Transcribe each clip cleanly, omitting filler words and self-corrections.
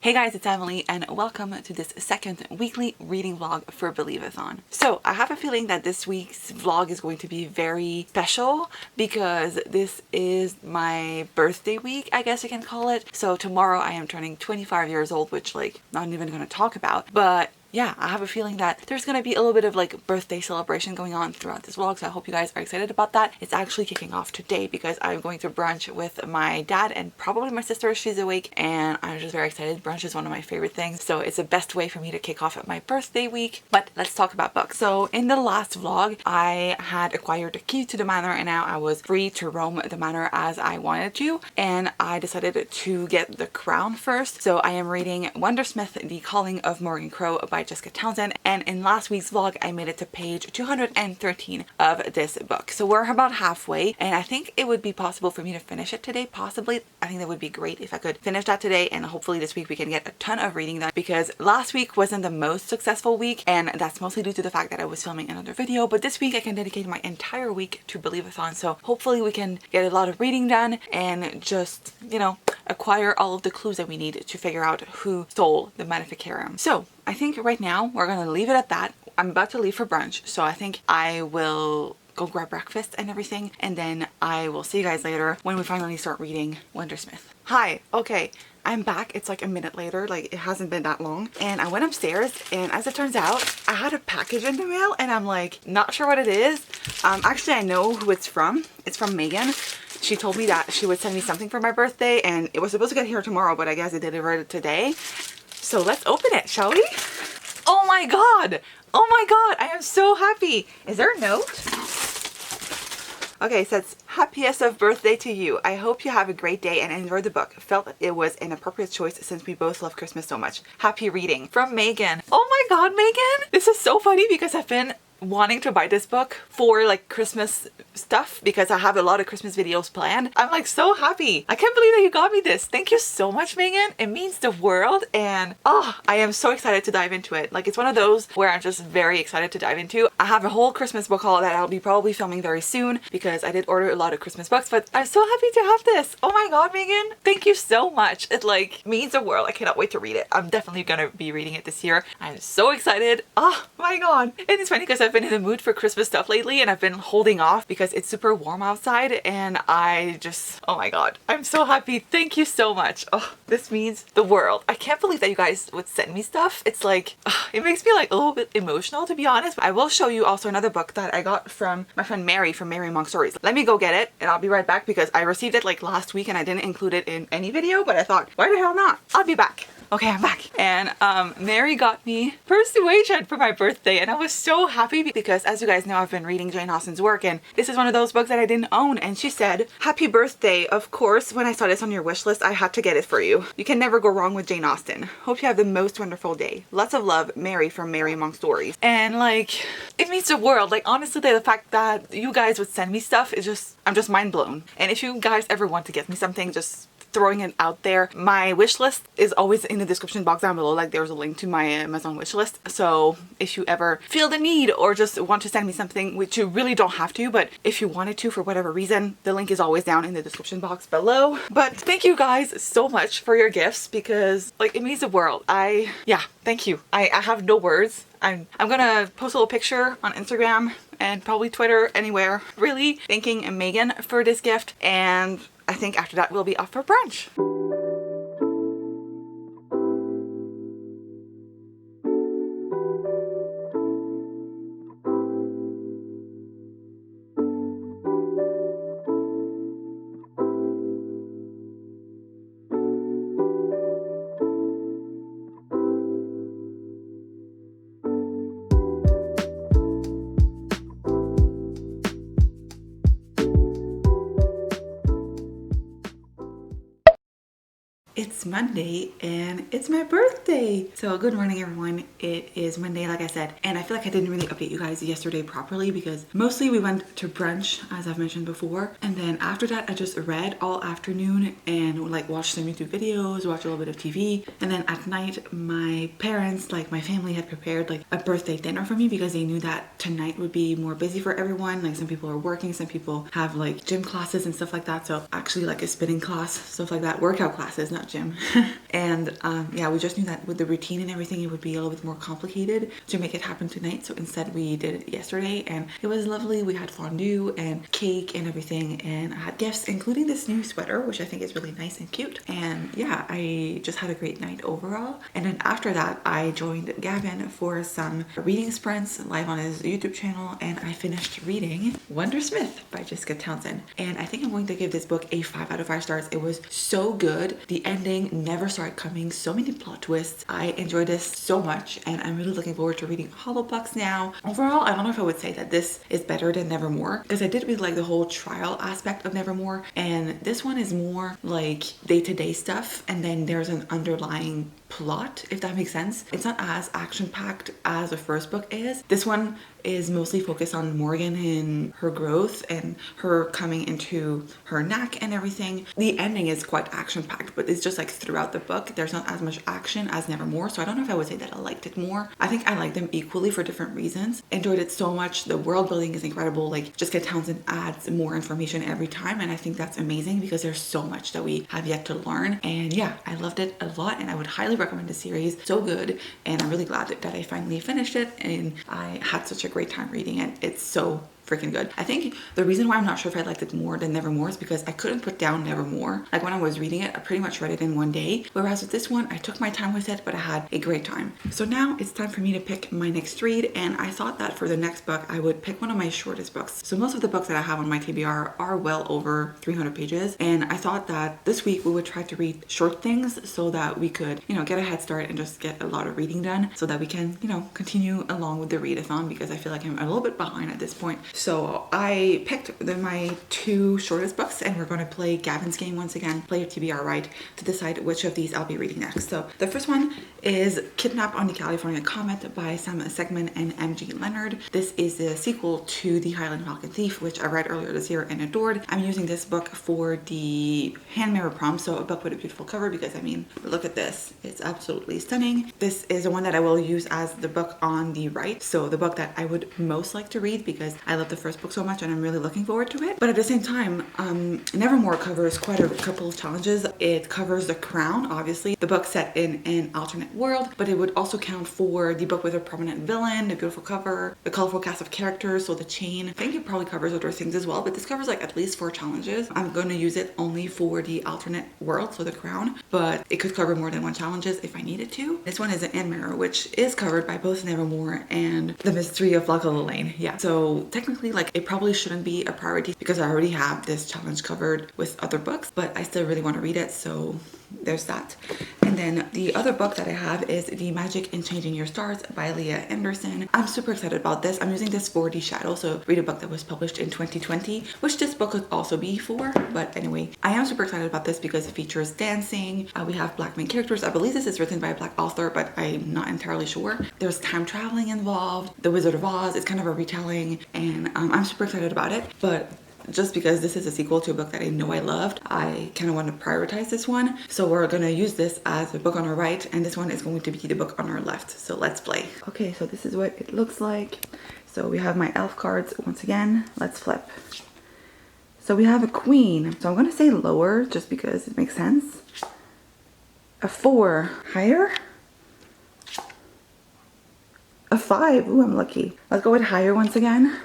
Hey guys, it's Emily and welcome to this second weekly reading vlog for Believathon. So I have a feeling that this week's vlog is going to be very special because this is my birthday week, I guess you can call it. So tomorrow I am turning 25 years old, which not even going to talk about, but yeah, I have a feeling that there's going to be a little bit of birthday celebration going on throughout this vlog, so I hope you guys are excited about that. It's actually kicking off today because I'm going to brunch with my dad and probably my sister if she's awake, and I'm just very excited. Brunch is one of my favorite things, so it's the best way for me to kick off at my birthday week. But let's talk about books. So in the last vlog, I had acquired a key to the manor and now I was free to roam the manor as I wanted to, and I decided to get The Crown first. So I am reading Wondersmith, The Calling of Morgan Crow by Jessica Townsend, and in last week's vlog I made it to page 213 of this book. So we're about halfway, and I think it would be possible for me to finish it today, possibly. I think that would be great if I could finish that today, and hopefully this week we can get a ton of reading done, because last week wasn't the most successful week, and that's mostly due to the fact that I was filming another video. But this week I can dedicate my entire week to Believathon, so hopefully we can get a lot of reading done and just, acquire all of the clues that we need to figure out who stole the Maleficarum. So I think right now we're gonna leave it at that. I'm about to leave for brunch, so I think I will go grab breakfast and everything, and then I will see you guys later when we finally start reading Wondersmith. Hi, okay, I'm back. It's like a minute later, it hasn't been that long, and I went upstairs, and as it turns out I had a package in the mail, and I'm not sure what it is. Actually I know who it's from. It's from Megan. She told me that she would send me something for my birthday, and it was supposed to get here tomorrow, but I guess it delivered it today. So let's open it, shall we? Oh my god! Oh my god! I am so happy! Is there a note? Okay, it says, happiest of birthday to you. I hope you have a great day and enjoy the book. Felt it was an appropriate choice since we both love Christmas so much. Happy reading. From Megan. Oh my god, Megan! This is so funny because I've been wanting to buy this book for Christmas stuff because I have a lot of Christmas videos planned. I'm so happy. I can't believe that you got me this. Thank you so much, Megan. It means the world, and I am so excited to dive into it. It's one of those where I'm just very excited to dive into. I have a whole Christmas book haul that I'll be probably filming very soon because I did order a lot of Christmas books, but I'm so happy to have this. Oh my god, Megan. Thank you so much. It means the world. I cannot wait to read it. I'm definitely gonna be reading it this year. I'm so excited. Oh my god. And it's funny because I've been in the mood for Christmas stuff lately, and I've been holding off because it's super warm outside, and I just, oh my god, I'm so happy. Thank you so much. Oh, this means the world. I can't believe that you guys would send me stuff. It's it makes me a little bit emotional, to be honest. I will show you also another book that I got from my friend Mary from Mary Monk Stories. Let me go get it and I'll be right back because I received it last week and I didn't include it in any video, but I thought, why the hell not? I'll be back. Okay, I'm back. And Mary got me Persuasion for my birthday, and I was so happy because, as you guys know, I've been reading Jane Austen's work, and this is one of those books that I didn't own, and she said, happy birthday. Of course, when I saw this on your wish list, I had to get it for you. You can never go wrong with Jane Austen. Hope you have the most wonderful day. Lots of love, Mary from Mary Monk Stories. And it means the world. Honestly, the fact that you guys would send me stuff is just, I'm just mind blown. And if you guys ever want to get me something, just throwing it out there, my wish list is always in the description box down below. There's a link to my Amazon wish list, so if you ever feel the need or just want to send me something, which you really don't have to, but if you wanted to for whatever reason, the link is always down in the description box below. But thank you guys so much for your gifts because it means the world. Yeah, thank you. I have no words. I'm gonna post a little picture on Instagram and probably Twitter, anywhere, really thanking Megan for this gift, and I think after that we'll be off for brunch. It's Monday and it's my birthday. So good morning everyone. It is Monday, like I said, and I feel like I didn't really update you guys yesterday properly because mostly we went to brunch, as I've mentioned before, and then after that I just read all afternoon and watched some YouTube videos, watched a little bit of TV, and then at night my parents, my family, had prepared a birthday dinner for me because they knew that tonight would be more busy for everyone. Some people are working, some people have gym classes and stuff like that, so actually a spinning class, stuff like that, workout classes, not gym. time. And yeah, we just knew that with the routine and everything, it would be a little bit more complicated to make it happen tonight. So instead we did it yesterday, and it was lovely. We had fondue and cake and everything, and I had gifts, including this new sweater, which I think is really nice and cute. And yeah, I just had a great night overall. And then after that, I joined Gavin for some reading sprints live on his YouTube channel, and I finished reading Wonder Smith by Jessica Townsend. And I think I'm going to give this book a 5 out of 5 stars. It was so good. The ending never saw it coming. So many plot twists. I enjoyed this so much, and I'm really looking forward to reading Hollow Bucks now. Overall, I don't know if I would say that this is better than Nevermore, because I did really like the whole trial aspect of Nevermore, and this one is more like day-to-day stuff, and then there's an underlying plot, if that makes sense. It's not as action-packed as the first book is. This one is mostly focused on Morgan and her growth and her coming into her knack and everything. The ending is quite action-packed, but it's just like throughout the book there's not as much action as Nevermore, so I don't know if I would say that I liked it more. I think I like them equally for different reasons. Enjoyed it so much. The world building is incredible. Like, Jessica Townsend adds more information every time, and I think that's amazing because there's so much that we have yet to learn. And yeah, I loved it a lot, and I would highly recommend the series. So good, and I'm really glad that I finally finished it, and I had such a great time reading it. It's so freaking good. I think the reason why I'm not sure if I liked it more than Nevermore is because I couldn't put down Nevermore. Like, when I was reading it, I pretty much read it in one day, whereas with this one I took my time with it, but I had a great time. So now it's time for me to pick my next read, and I thought that for the next book I would pick one of my shortest books. So most of the books that I have on my TBR are well over 300 pages, and I thought that this week we would try to read short things so that we could, you know, get a head start and just get a lot of reading done so that we can, you know, continue along with the readathon, because I feel like I'm a little bit behind at this point. So I picked my 2 shortest books, and we're going to play Gavin's game once again, play your TBR right, to decide which of these I'll be reading next. So the first one is Kidnapped on the California Comet by Sam Segman and M.G. Leonard. This is the sequel to The Highland Falcon Thief, which I read earlier this year and adored. I'm using this book for the hand mirror prompt, so a book with a beautiful cover, because I mean, look at this. It's absolutely stunning. This is the one that I will use as the book on the right, so the book that I would most like to read because I love the first book so much and I'm really looking forward to it. But at the same time, Nevermore covers quite a couple of challenges. It covers The Crown, obviously, the book set in an alternate world, but it would also count for the book with a prominent villain, the beautiful cover, the colorful cast of characters, so The Chain. I think it probably covers other things as well, but this covers like at least 4 challenges. I'm going to use it only for the alternate world, so The Crown, but it could cover more than 1 challenges if I needed to. This one is an end mirror, which is covered by both Nevermore and The Mystery of Loch Lane. Yeah, so technically, like, it probably shouldn't be a priority because I already have this challenge covered with other books, but I still really want to read it, so there's that. And then the other book that I have is The Magic in Changing Your Stars by Leah Anderson. I'm super excited about this. I'm using this for The Shadow, so read a book that was published in 2020, which this book could also be for, but anyway, I am super excited about this because it features dancing. We have Black main characters. I believe this is written by a Black author, but I'm not entirely sure. There's time traveling involved. The Wizard of Oz, it's kind of a retelling, and I'm super excited about it, but just because this is a sequel to a book that I know I loved, I kind of want to prioritize this one. So we're going to use this as the book on our right, and this one is going to be the book on our left. So let's play. Okay, so this is what it looks like. So we have my elf cards once again. Let's flip. So we have a queen. So I'm going to say lower just because it makes sense. A 4. Higher? A 5. Ooh, I'm lucky. Let's go with higher once again.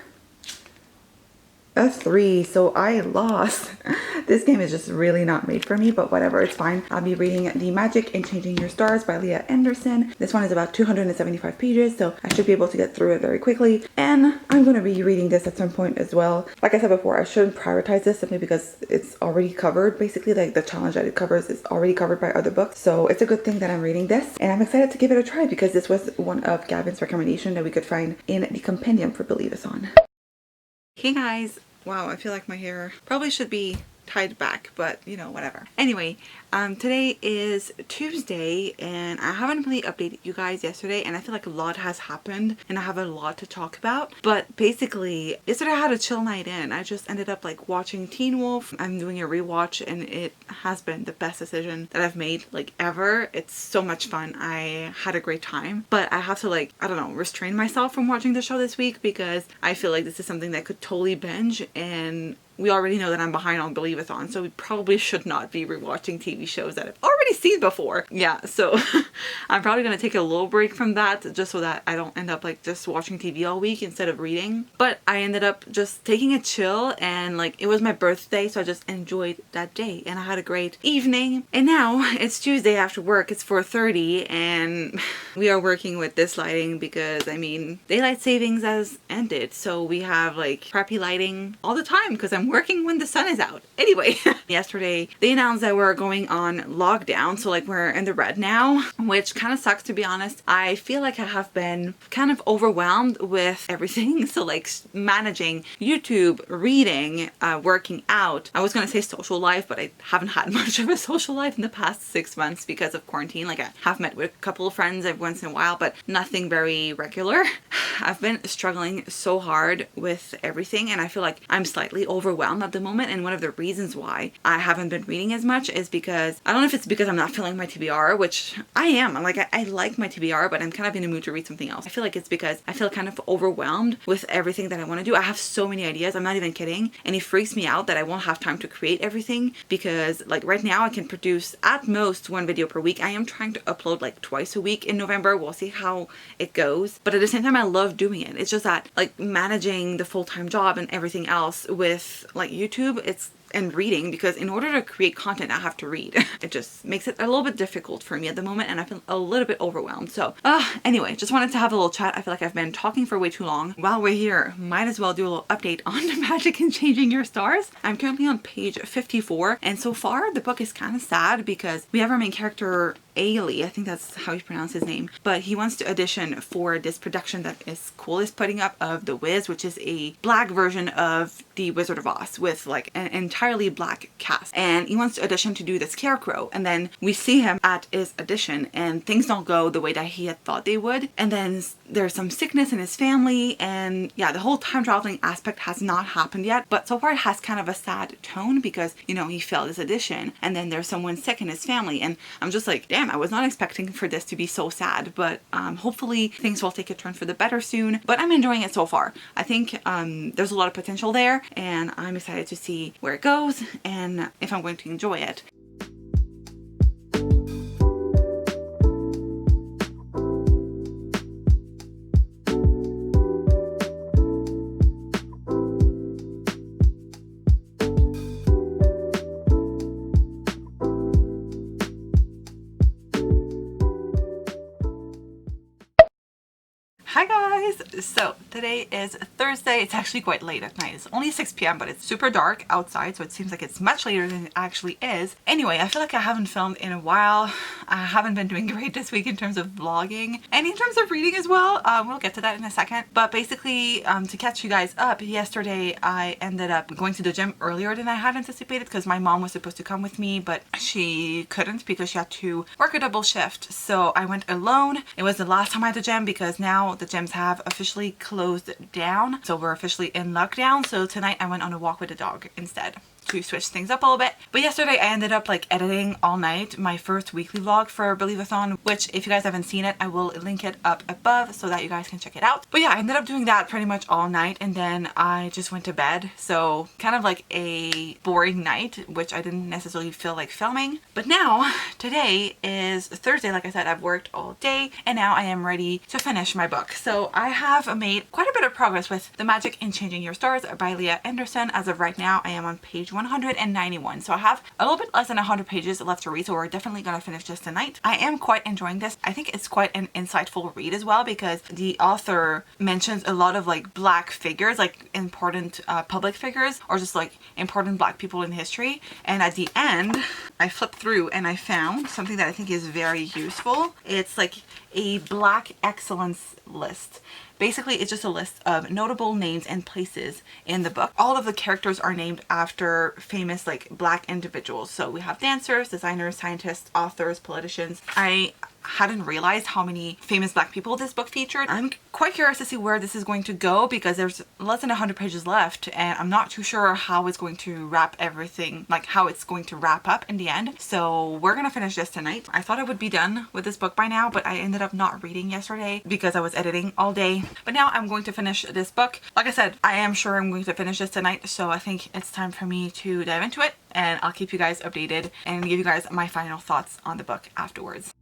A 3, so I lost. This game is just really not made for me, but whatever, it's fine. I'll be reading The Magic in Changing Your Stars by Leah Anderson. This one is about 275 pages, so I should be able to get through it very quickly. And I'm going to be reading this at some point as well. Like I said before, I shouldn't prioritize this simply because it's already covered. Basically, like, the challenge that it covers is already covered by other books. So it's a good thing that I'm reading this, and I'm excited to give it a try because this was one of Gavin's recommendations that we could find in the compendium for Believathon. Hey guys, wow, I feel like my hair probably should be tied back, but you know, whatever. Anyway, today is Tuesday and I haven't really updated you guys yesterday, and I feel like a lot has happened and I have a lot to talk about. But basically, yesterday I had a chill night in. I just ended up like watching Teen Wolf. I'm doing a rewatch and it has been the best decision that I've made like ever. It's so much fun. I had a great time, but I have to, like, I don't know, restrain myself from watching the show this week because I feel like this is something that I could totally binge, and we already know that I'm behind on Believathon, so we probably should not be rewatching TV shows that I've already seen before. Yeah, so I'm probably gonna take a little break from that just so that I don't end up like just watching TV all week instead of reading. But I ended up just taking a chill, and like it was my birthday, so I just enjoyed that day and I had a great evening. And now it's Tuesday after work, it's 4:30, and we are working with this lighting because I mean daylight savings has ended, so we have like crappy lighting all the time because I'm working when the sun is out. Anyway, yesterday they announced that we're going on lockdown, so like we're in the red now, which kind of sucks to be honest. I feel like I have been kind of overwhelmed with everything, so like managing YouTube, reading, working out. I was gonna say social life, but I haven't had much of a social life in the past 6 months because of quarantine. Like I have met with a couple of friends every once in a while, but nothing very regular. I've been struggling so hard with everything, and I feel like I'm slightly overwhelmed at the moment. And one of the reasons why I haven't been reading as much is because I don't know if it's because I'm not feeling my TBR, which I am. Like I like my TBR, but I'm kind of in a mood to read something else. I feel like it's because I feel kind of overwhelmed with everything that I want to do. I have so many ideas, I'm not even kidding, and it freaks me out that I won't have time to create everything because like right now I can produce at most 1 video per week. I am trying to upload like twice a week in November. We'll see how it goes, but at the same time I love doing it. It's just that like managing the full-time job and everything else with like YouTube, and reading, because in order to create content I have to read. It just makes it a little bit difficult for me at the moment, and I feel a little bit overwhelmed. So anyway, just wanted to have a little chat. I feel like I've been talking for way too long. While we're here, might as well do a little update on the magic in changing your stars. I'm currently on page 54, and so far the book is kind of sad because we have our main character Ailey, I think that's how you pronounce his name, but he wants to audition for this production that School is putting up of The Wiz, which is a black version of The Wizard of Oz with like an entirely black cast, and he wants to audition to do the Scarecrow. And then we see him at his audition and things don't go the way that he had thought they would, and then there's some sickness in his family, and yeah, the whole time traveling aspect has not happened yet, but so far it has kind of a sad tone because, you know, he failed his audition and then there's someone sick in his family, and I'm just like, damn, I was not expecting for this to be so sad, but hopefully things will take a turn for the better soon. But I'm enjoying it so far. I think there's a lot of potential there, and I'm excited to see where it goes and if I'm going to enjoy it. Hi guys! So today is Thursday. It's actually quite late at night. It's only 6 p.m. but it's super dark outside, so it seems like it's much later than it actually is. Anyway, I feel like I haven't filmed in a while. I haven't been doing great this week in terms of vlogging and in terms of reading as well. We'll get to that in a second. But basically, to catch you guys up, yesterday I ended up going to the gym earlier than I had anticipated because my mom was supposed to come with me, but she couldn't because she had to work a double shift. So I went alone. It was the last time I had the gym because now the gyms have officially closed down, so we're officially in lockdown. So tonight I went on a walk with the dog instead to switch things up a little bit. But yesterday I ended up like editing all night my first weekly vlog for Believathon, which if you guys haven't seen it, I will link it up above so that you guys can check it out. But yeah, I ended up doing that pretty much all night, and then I just went to bed. So kind of like a boring night, which I didn't necessarily feel like filming. But now today is Thursday. Like I said, I've worked all day and now I am ready to finish my book. So I have made quite a bit of progress with The Magic in Changing Your Stars by Leah Anderson. As of right now, I am on page 191, so I have a little bit less than 100 pages left to read, so we're definitely gonna finish this tonight. I am quite enjoying this. I think it's quite an insightful read as well because the author mentions a lot of like black figures, like important public figures, or just like important black people in history. And at the end I flipped through and I found something that I think is very useful. It's like a black excellence list. Basically, it's just a list of notable names and places in the book. All of the characters are named after famous like black individuals. So we have dancers, designers, scientists, authors, politicians. I hadn't realized how many famous Black people this book featured. I'm quite curious to see where this is going to go because there's less than 100 pages left and I'm not too sure how it's going to wrap everything, like how it's going to wrap up in the end. So we're gonna finish this tonight. I thought I would be done with this book by now, but I ended up not reading yesterday because I was editing all day. But now I'm going to finish this book. Like I said, I am sure I'm going to finish this tonight, so I think it's time for me to dive into it, and I'll keep you guys updated and give you guys my final thoughts on the book afterwards.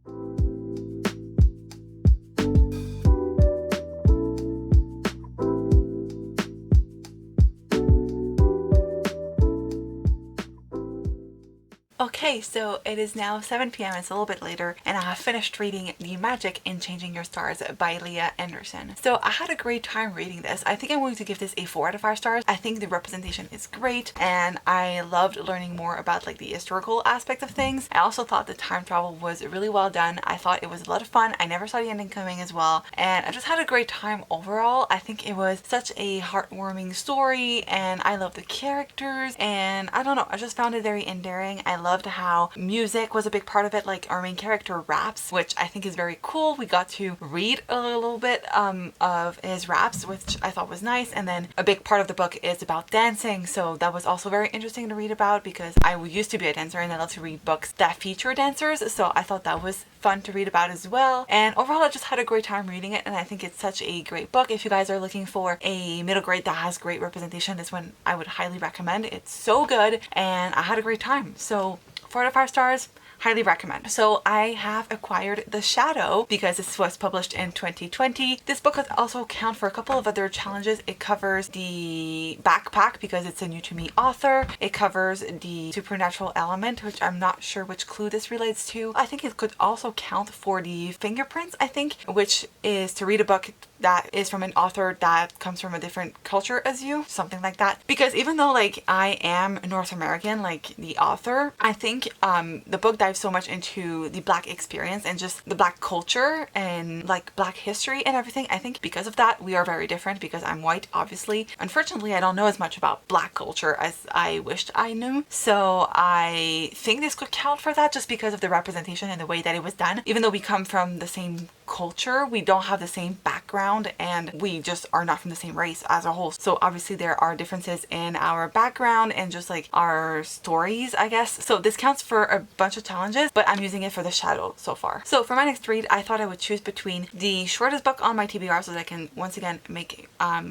Okay, so it is now 7 p.m. It's a little bit later and I have finished reading The Magic in Changing Your Stars by Leah Anderson. So I had a great time reading this. I think I'm going to give this a 4 out of 5 stars. I think the representation is great and I loved learning more about like the historical aspect of things. I also thought the time travel was really well done. I thought it was a lot of fun. I never saw the ending coming as well, and I just had a great time overall. I think it was such a heartwarming story and I love the characters, and I don't know, I just found it very endearing. I loved how music was a big part of it, like our main character raps, which I think is very cool. We got to read a little bit of his raps, which I thought was nice, and then a big part of the book is about dancing, so that was also very interesting to read about because I used to be a dancer and I love to read books that feature dancers, so I thought that was fun to read about as well. And overall I just had a great time reading it, and I think it's such a great book. If you guys are looking for a middle grade that has great representation, this one I would highly recommend. It's so good and I had a great time. So 4 out of 5 stars, highly recommend. So I have acquired The Shadow because this was published in 2020. This book has also account for a couple of other challenges. It covers the backpack because it's a new to me author. It covers the supernatural element, which I'm not sure which clue this relates to. I think it could also count for the fingerprints, I think, which is to read a book that is from an author that comes from a different culture as you, something like that. Because even though like I am North American, like the author, I think the book dives so much into the Black experience and just the Black culture and like Black history and everything. I think because of that we are very different because I'm white, obviously. Unfortunately I don't know as much about Black culture as I wished I knew, so I think this could count for that just because of the representation and the way that it was done. Even though we come from the same culture, we don't have the same background and we just are not from the same race as a whole, so obviously there are differences in our background and just like our stories, I guess. So this counts for a bunch of challenges, but I'm using it for The Shadow so far. So for my next read I thought I would choose between the shortest book on my TBR so that I can once again make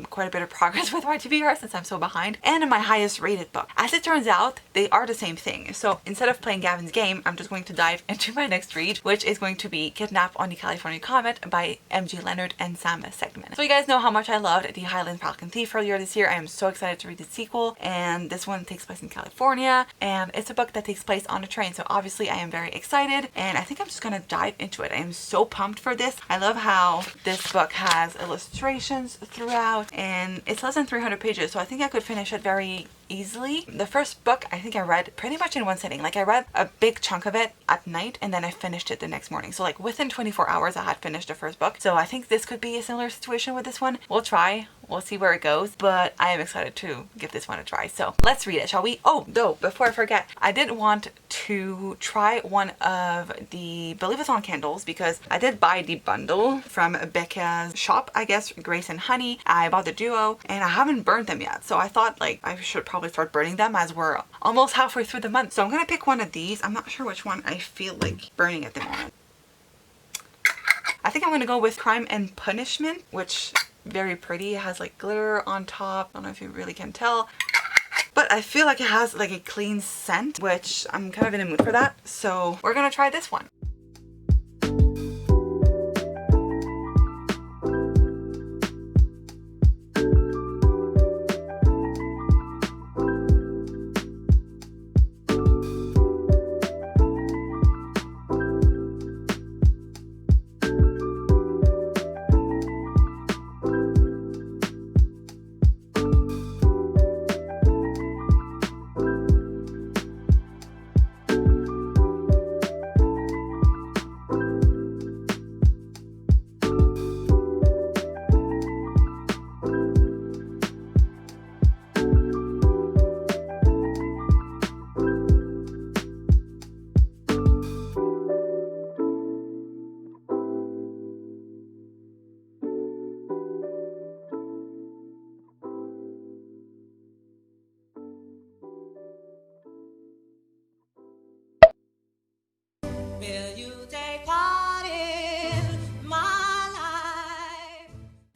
quite a bit of progress with my TBR since I'm so behind, and my highest rated book. As it turns out they are the same thing, so instead of playing Gavin's game I'm just going to dive into my next read, which is going to be Kidnap on the California Comet by M.G. Leonard and Sam Segman. So you guys know how much I loved The Highland Falcon Thief earlier this year. I am so excited to read the sequel, and this one takes place in California and it's a book that takes place on a train, so obviously I am very excited and I think I'm just gonna dive into it. I am so pumped for this. I love how this book has illustrations throughout and it's less than 300 pages, so I think I could finish it very easily. The first book I think I read pretty much in one sitting. Like I read a big chunk of it at night and then I finished it the next morning, so like within 24 hours I had finished the first book. So I think this could be a similar situation with this one. We'll try. We'll see where it goes, but I am excited to give this one a try. So let's read it, shall we? Oh, though, before I forget, I did want to try one of the Believathon candles because I did buy the bundle from Becca's shop, I guess, Grace and Honey. I bought the duo and I haven't burned them yet, so I thought like I should probably start burning them as we're almost halfway through the month. So I'm gonna pick one of these. I'm not sure which one I feel like burning at the moment. I think I'm gonna go with Crime and Punishment, which very pretty. It has like glitter on top. I don't know if you really can tell, but I feel like it has like a clean scent, which I'm kind of in the mood for that. So we're gonna try this one.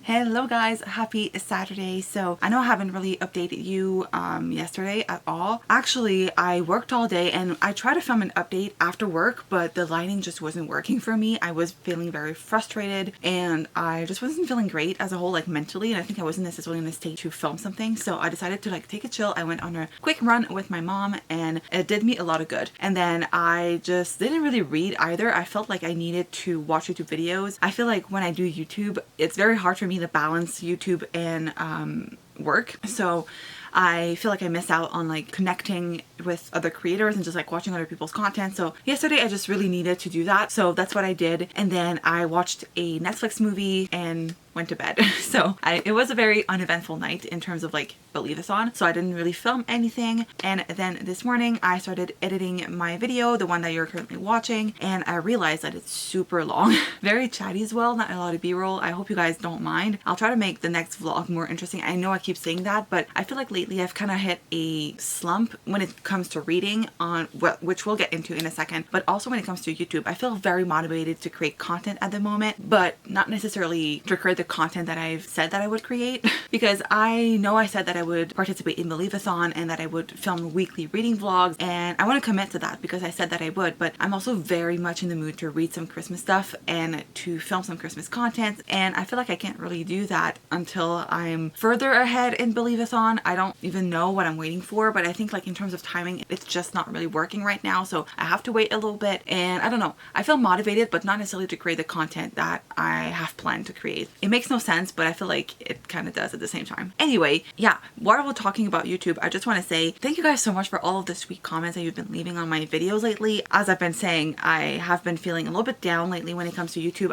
Hello guys, happy Saturday. So I know I haven't really updated you yesterday at all. Actually, I worked all day and I tried to film an update after work, but the lighting just wasn't working for me. I was feeling very frustrated and I just wasn't feeling great as a whole, like mentally, and I think I wasn't necessarily in a state to film something. So I decided to like take a chill. I went on a quick run with my mom and it did me a lot of good. And then I just didn't really read either. I felt like I needed to watch YouTube videos. I feel like when I do YouTube, it's very hard for me to balance YouTube and work. So I feel like I miss out on like connecting with other creators and just like watching other people's content. So yesterday I just really needed to do that. So that's what I did. And then I watched a Netflix movie and went to bed. So it was a very uneventful night in terms of like Believathon. So I didn't really film anything. And then this morning I started editing my video, the one that you're currently watching, and I realized that it's super long, very chatty as well, not a lot of b-roll. I hope you guys don't mind. I'll try to make the next vlog more interesting. I know I keep saying that, but I feel like lately I've kind of hit a slump when it comes to reading on which we'll get into in a second, but also when it comes to YouTube. I feel very motivated to create content at the moment, but not necessarily to create the content that I've said that I would create because I know I said that I would participate in Believathon and that I would film weekly reading vlogs, and I want to commit to that because I said that I would, but I'm also very much in the mood to read some Christmas stuff and to film some Christmas content, and I feel like I can't really do that until I'm further ahead in Believathon. I don't even know what I'm waiting for, but I think like in terms of timing, it's just not really working right now, so I have to wait a little bit. And I don't know, I feel motivated, but not necessarily to create the content that I have planned to create. It makes no sense, but I feel like it kind of does at the same time. Anyway, yeah, while we're talking about YouTube, I just want to say thank you guys so much for all of the sweet comments that you've been leaving on my videos lately. As I've been saying, I have been feeling a little bit down lately when it comes to YouTube.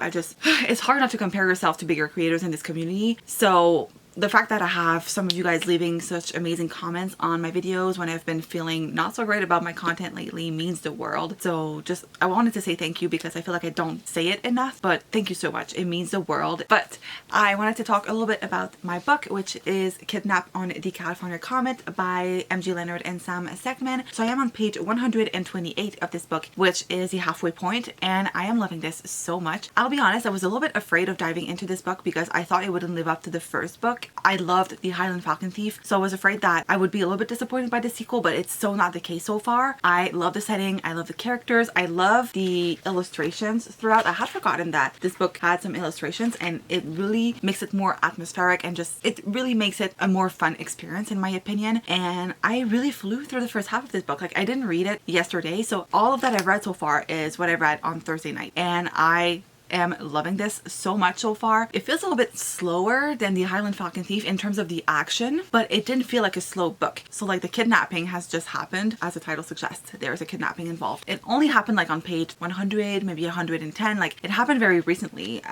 It's hard not to compare yourself to bigger creators in this community. So the fact that I have some of you guys leaving such amazing comments on my videos when I've been feeling not so great about my content lately means the world. So just, I wanted to say thank you because I feel like I don't say it enough, but thank you so much. It means the world. But I wanted to talk a little bit about my book, which is Kidnapped on the California Comet by MG Leonard and Sam Segman. So I am on page 128 of this book, which is the halfway point, and I am loving this so much. I'll be honest, I was a little bit afraid of diving into this book because I thought it wouldn't live up to the first book. I loved The Highland Falcon Thief, so I was afraid that I would be a little bit disappointed by the sequel, but it's so not the case so far. I love the setting, I love the characters, I love the illustrations throughout. I had forgotten that this book had some illustrations, and it really makes it more atmospheric and just, it really makes it a more fun experience in my opinion. And I really flew through the first half of this book. Like, I didn't read it yesterday, so all of that I've read so far is what I read on Thursday night, and I am loving this so much so far. It feels a little bit slower than The Highland Falcon Thief in terms of the action, but it didn't feel like a slow book. So like the kidnapping has just happened, as the title suggests. There's a kidnapping involved. It only happened like on page 100, maybe 110. Like it happened very recently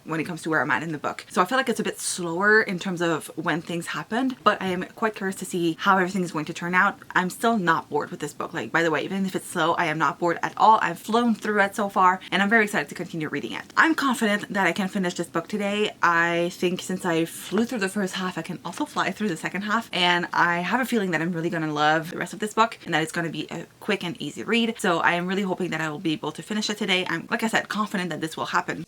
when it comes to where I'm at in the book. So I feel like it's a bit slower in terms of when things happened, but I am quite curious to see how everything is going to turn out. I'm still not bored with this book. Like, by the way, even if it's slow, I am not bored at all. I've flown through it so far, and I'm very excited to continue reading it. I'm confident that I can finish this book today. I think since I flew through the first half, I can also fly through the second half, and I have a feeling that I'm really gonna love the rest of this book and that it's gonna be a quick and easy read. So I am really hoping that I will be able to finish it today. I'm, like I said, confident that this will happen.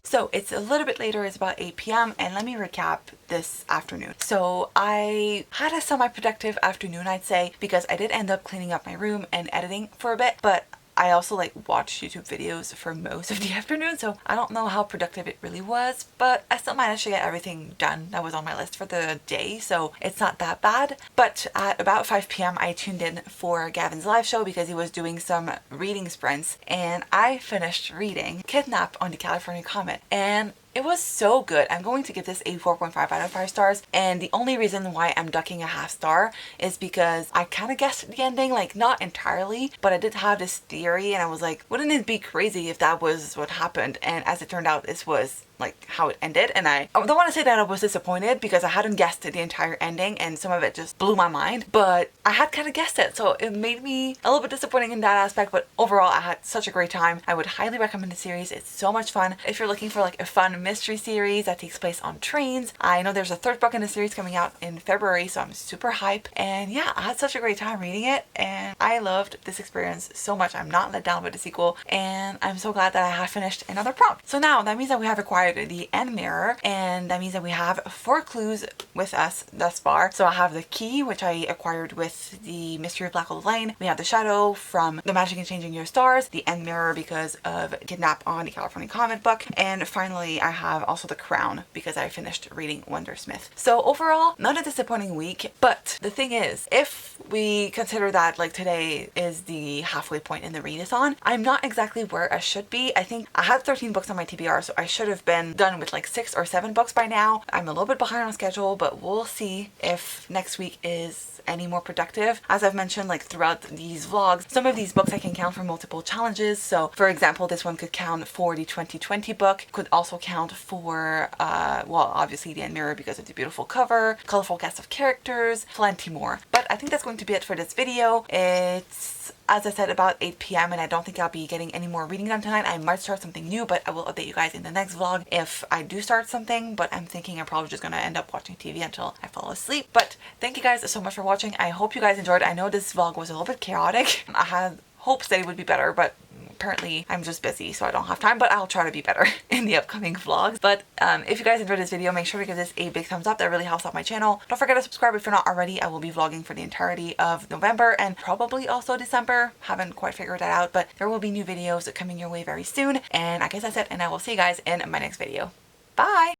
So it's a little bit later, it's about 8 p.m. and let me recap this afternoon. So I had a semi-productive afternoon, I'd say, because I did end up cleaning up my room and editing for a bit, but I also like watched YouTube videos for most of the afternoon, so I don't know how productive it really was, but I still managed to get everything done that was on my list for the day, so it's not that bad. But at about 5 p.m. I tuned in for Gavin's live show because he was doing some reading sprints, and I finished reading Kidnapped on the California Comet, and it was so good. I'm going to give this a 4.5 out of 5 stars, and the only reason why I'm ducking a half star is because I kind of guessed the ending, like not entirely, but I did have this theory and I was like, wouldn't it be crazy if that was what happened? And as it turned out, this was like how it ended, and I don't want to say that I was disappointed because I hadn't guessed the entire ending and some of it just blew my mind, but I had kind of guessed it, so it made me a little bit disappointing in that aspect. But overall, I had such a great time. I would highly recommend the series. It's so much fun. If you're looking for like a fun mystery series that takes place on trains, I know there's a third book in the series coming out in February, so I'm super hype. And yeah, I had such a great time reading it, and I loved this experience so much. I'm not let down by the sequel, and I'm so glad that I have finished another prompt. So now that means that we have acquired the end mirror, and that means that we have 4 clues with us thus far. So I have the key, which I acquired with the Mystery of Black Old Lane. We have the shadow from The Magic in Changing Your Stars, the end mirror because of Kidnap on the California comic book, and finally I have also the crown because I finished reading Wondersmith. So overall, not a disappointing week, but the thing is, if we consider that like today is the halfway point in the readathon, I'm not exactly where I should be. I think I have 13 books on my TBR, so I should have been done with like 6 or 7 books by now. I'm a little bit behind on schedule, but we'll see if next week is any more productive. As I've mentioned like throughout these vlogs, some of these books I can count for multiple challenges. So for example, this one could count for the 2020 book, could also count for well, obviously the end mirror because of the beautiful cover, colorful cast of characters, plenty more. But I think that's going to be it for this video. It's, as I said, about 8 p.m. and I don't think I'll be getting any more reading done tonight. I might start something new, but I will update you guys in the next vlog if I do start something. But I'm thinking I'm probably just gonna end up watching TV until I fall asleep. But thank you guys so much for watching. I hope you guys enjoyed. I know this vlog was a little bit chaotic. I had hopes that it would be better, but apparently I'm just busy, so I don't have time, but I'll try to be better in the upcoming vlogs. But if you guys enjoyed this video, make sure to give this a big thumbs up. That really helps out my channel. Don't forget to subscribe if you're not already. I will be vlogging for the entirety of November and probably also December. Haven't quite figured that out, but there will be new videos coming your way very soon. And I guess that's it, and I will see you guys in my next video. Bye!